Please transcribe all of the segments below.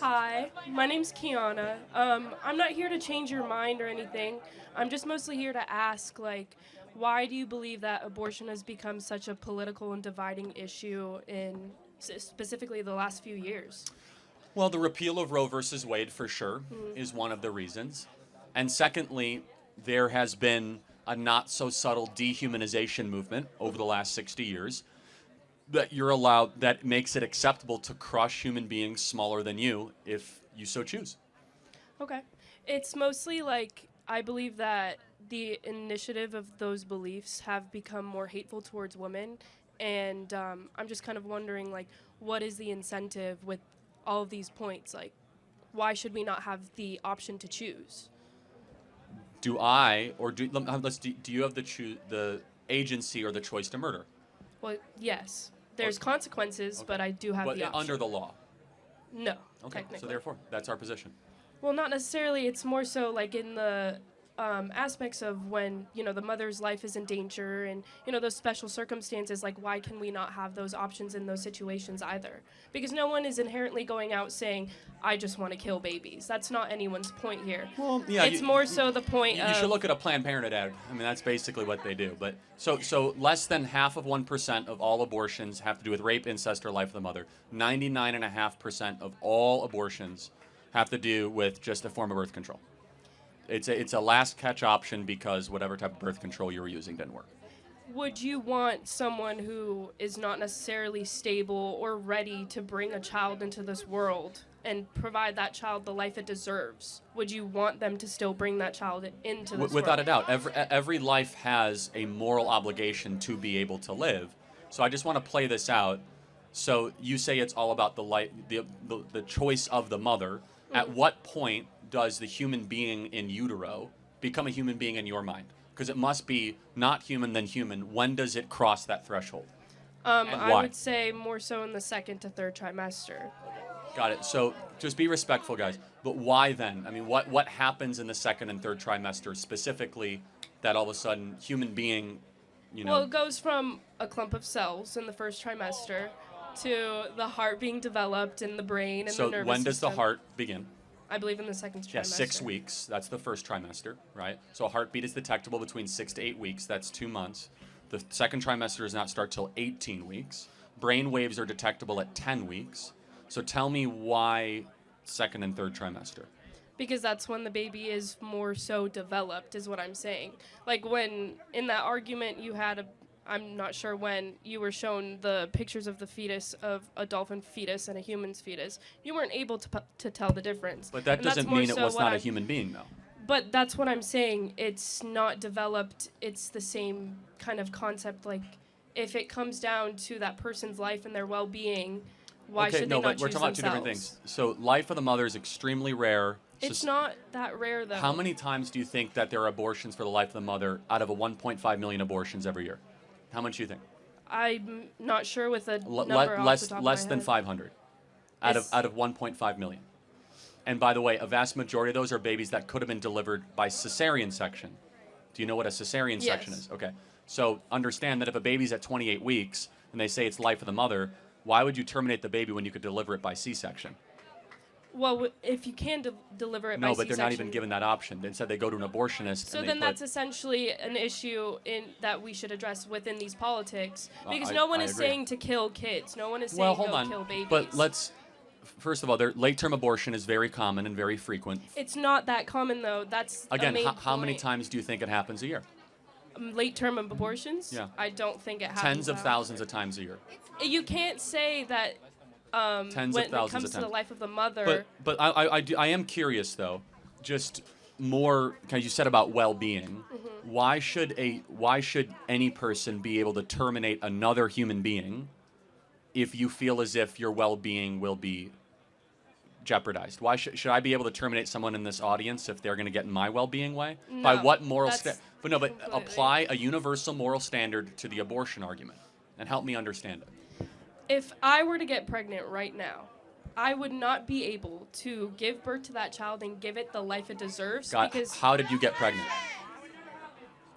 Hi, my name's Kiana. I'm not here to change your mind or anything. I'm just mostly here to ask, like, why do you believe that abortion has become such a political and dividing issue in specifically the last few years? Well, the repeal of Roe versus Wade, for sure, is one of the reasons. And secondly, there has been a not so subtle dehumanization movement over the last 60 years that makes it acceptable to crush human beings smaller than you if you so choose. Okay. It's mostly like I believe that the initiative of those beliefs have become more hateful towards women, and I'm just kind of wondering, like, what is the incentive with all of these points? Like, why should we not have the option to choose? Do I, or do let's do you have the agency or the choice to murder? Well, yes, there's consequences, Okay. but I do have But the option. under the law. No, Okay. technically. So therefore, that's our position. Well, not necessarily. It's more so like in the aspects of when, the mother's life is in danger and, those special circumstances, like why can we not have those options in those situations either? Because no one is inherently going out saying, I just want to kill babies. That's not anyone's point here. Well, yeah, it's more so the point of... You should look at a Planned Parenthood ad. I mean, that's basically what they do. But so less than half of 1% of all abortions have to do with rape, incest, or life of the mother. 99.5% of all abortions have to do with just a form of birth control. It's a last catch option because whatever type of birth control you were using didn't work. Would you want someone who is not necessarily stable or ready to bring a child into this world and provide that child the life it deserves? Would you want them to still bring that child into this world? Without a doubt. Every life has a moral obligation to be able to live. So I just want to play this out. So you say it's all about the choice of the mother. Mm-hmm. At what point does the human being in utero become a human being in your mind? Because it must be not human than human. When does it cross that threshold? I would say more so in the second to third trimester. Got it. So just be respectful, guys. But why then? I mean, what happens in the second and third trimester specifically that all of a sudden human being, Well, it goes from a clump of cells in the first trimester to the heart being developed in the brain and the nervous system. So when does the heart begin? I believe in the second trimester. Yeah, 6 weeks. That's the first trimester, right? So a heartbeat is detectable between 6 to 8 weeks. That's 2 months. The second trimester does not start till 18 weeks. Brain waves are detectable at 10 weeks. So tell me why second and third trimester. Because that's when the baby is more so developed, is what I'm saying. Like when in that argument you had I'm not sure when you were shown the pictures of the fetus of a dolphin fetus and a human's fetus. You weren't able to tell the difference. But that doesn't mean it was not a human being, though. But that's what I'm saying. It's not developed. It's the same kind of concept. Like, if it comes down to that person's life and their well-being, why should they not choose themselves? We're talking about two different things. So life of the mother is extremely rare. It's not that rare, though. How many times do you think that there are abortions for the life of the mother out of a 1.5 million abortions every year? How much do you think? I'm not sure with a number off the top of my less than head. 500 out of 1.5 million. And by the way, a vast majority of those are babies that could have been delivered by cesarean section. Do you know what a cesarean section is? Okay. So understand that if a baby's at 28 weeks and they say it's life of the mother, why would you terminate the baby when you could deliver it by C-section? Well, if you can deliver it by No, C-section. but they're not even given that option. Instead, they go to an abortionist. So and then that's essentially an issue that we should address within these politics. Because I no one is agree. saying to kill kids. No one is saying Well, hold go on. kill babies. But first of all, late-term abortion is very common and very frequent. It's not that common, though. That's Again, a main how many point. times do you think it happens a year? Late-term abortions? Yeah. I don't think it happens. Tens of that thousands of times a year. often. You can't say that Tens when of thousands it comes of to the times. life of the mother. But I am curious though, just more because you said about well-being. Mm-hmm. Why should any person be able to terminate another human being if you feel as if your well-being will be jeopardized? Why should I be able to terminate someone in this audience if they're going to get in my well-being way? No, By what moral that's but completely- apply a universal moral standard to the abortion argument and help me understand it. If I were to get pregnant right now, I would not be able to give birth to that child and give it the life it deserves because How did you get pregnant?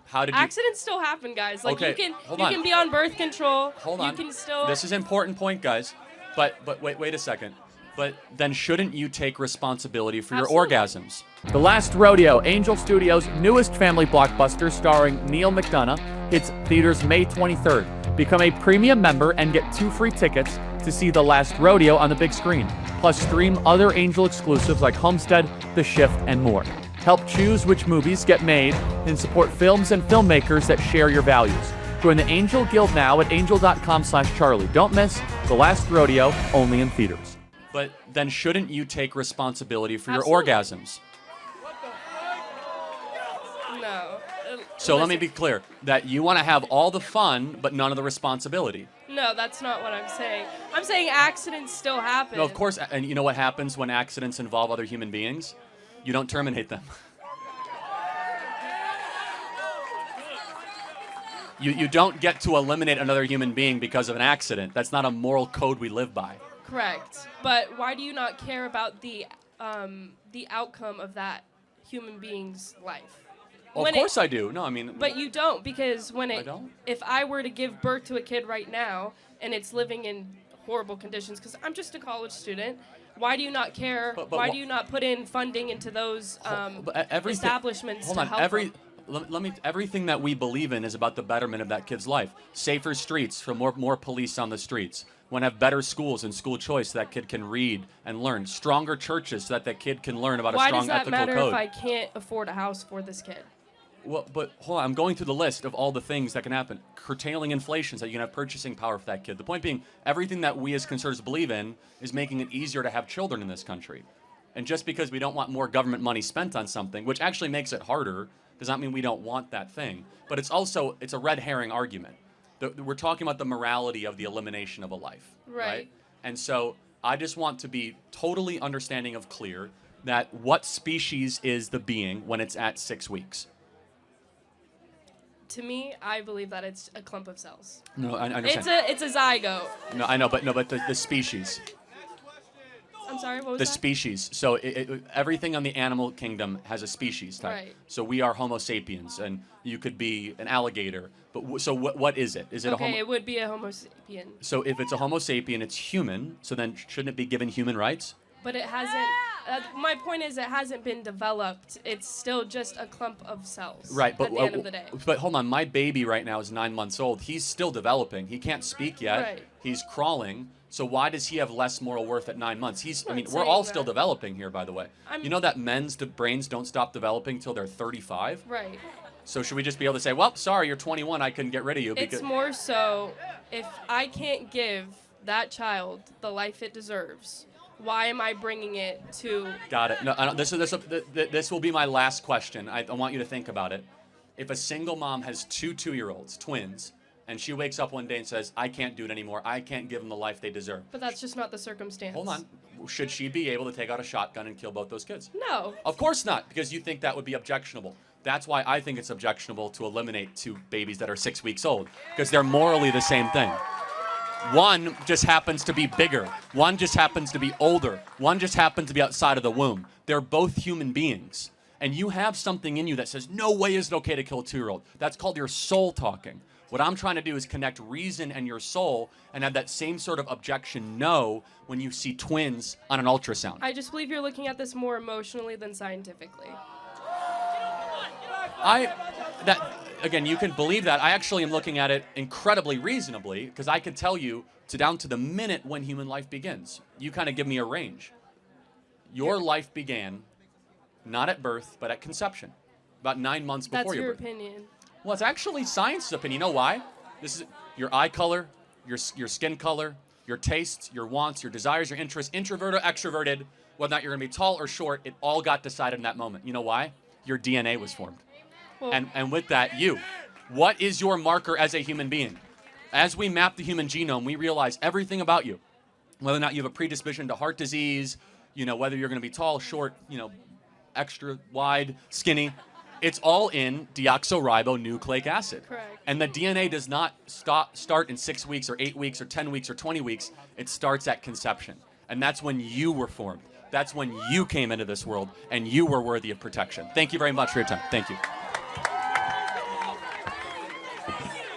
How did you? accidents still happen, guys. Like Okay, you hold can on. be on birth control. Hold on. You can still This is an important point, guys. But wait a second. But then shouldn't you take responsibility for Absolutely. your orgasms? The Last Rodeo, Angel Studios' newest family blockbuster starring Neil McDonough, hits theaters May 23rd. Become a premium member and get 2 free tickets to see The Last Rodeo on the big screen. Plus stream other Angel exclusives like Homestead, The Shift, and more. Help choose which movies get made and support films and filmmakers that share your values. Join the Angel Guild now at angel.com/Charlie. Don't miss The Last Rodeo, only in theaters. But then shouldn't you take responsibility for your Absolutely. orgasms? No. So let me Listen, be clear that you want to have all the fun, but none of the responsibility. No, that's not what I'm saying. I'm saying accidents still happen. No, of course, and you know what happens when accidents involve other human beings? You don't terminate them. You don't get to eliminate another human being because of an accident. That's not a moral code we live by. Correct. But why do you not care about the outcome of that human being's life? Well, of course I do. No, I mean... But you don't, because I don't? if I were to give birth to a kid right now and it's living in horrible conditions, because I'm just a college student, why do you not care? But why do you not put in funding into those establishments Hold to on, help them? everything that we believe in is about the betterment of that kid's life. Safer streets for more police on the streets. Want to have better schools and school choice so that kid can read and learn. Stronger churches so that kid can learn about a Why strong does that ethical matter code. if I can't afford a house for this kid? Well, but hold on, I'm going through the list of all the things that can happen. Curtailing inflation so that you can have purchasing power for that kid. The point being, everything that we as conservatives believe in is making it easier to have children in this country. And just because we don't want more government money spent on something, which actually makes it harder, does not mean we don't want that thing. But it's a red herring argument. We're talking about the morality of the elimination of a life. Right. And so I just want to be totally understanding of clear that what species is the being when it's at 6 weeks? To me, I believe that it's a clump of cells. No, I understand. It's a zygote. No, I know, but the species. I'm sorry, what was The that? species. So everything on the animal kingdom has a species type. Right. So we are Homo sapiens, and you could be an alligator. But so what is it? Is it a Okay, Homo? it would be a Homo sapien. So if it's a Homo sapien, it's human. So then shouldn't it be given human rights? But it hasn't. My point is, it hasn't been developed. It's still just a clump of cells. Right, but at the end of the day. But hold on, my baby right now is 9 months old. He's still developing. He can't speak yet. Right. He's crawling. So why does he have less moral worth at 9 months? I'm we're saying all that. still developing here, by the way. You know that men's brains don't stop developing till they're 35. Right. So should we just be able to say, well, sorry, you're 21, I couldn't get rid of you? It's more so, if I can't give that child the life it deserves, why am I bringing it to? Got it. No, this will be my last question. I want you to think about it. If a single mom has 2 2-year-olds, twins, and she wakes up one day and says, I can't do it anymore, I can't give them the life they deserve. But that's just not the circumstance. Hold on. Should she be able to take out a shotgun and kill both those kids? No. Of course not, because you think that would be objectionable. That's why I think it's objectionable to eliminate 2 babies that are 6 weeks old, because they're morally the same thing. One just happens to be bigger. One just happens to be older. One just happens to be outside of the womb. They're both human beings. And you have something in you that says, no way is it okay to kill a 2-year-old. That's called your soul talking. What I'm trying to do is connect reason and your soul and have that same sort of objection no when you see twins on an ultrasound. I just believe you're looking at this more emotionally than scientifically. Again, you can believe that. I actually am looking at it incredibly reasonably because I can tell you down to the minute when human life begins. You kind of give me a range. Your life began not at birth, but at conception, about 9 months before That's your your birth. opinion. Well, it's actually science's opinion. You know why? This is your eye color, your skin color, your tastes, your wants, your desires, your interests, introverted or extroverted, whether or not you're going to be tall or short, it all got decided in that moment. You know why? Your DNA was formed. Well, And with that, what is your marker as a human being? As we map the human genome, we realize everything about you. Whether or not you have a predisposition to heart disease, whether you're going to be tall, short, extra wide, skinny. It's all in deoxyribonucleic acid. Correct. And the DNA does not start in 6 weeks or 8 weeks or 10 weeks or 20 weeks. It starts at conception. And that's when you were formed. That's when you came into this world and you were worthy of protection. Thank you very much for your time. Thank you.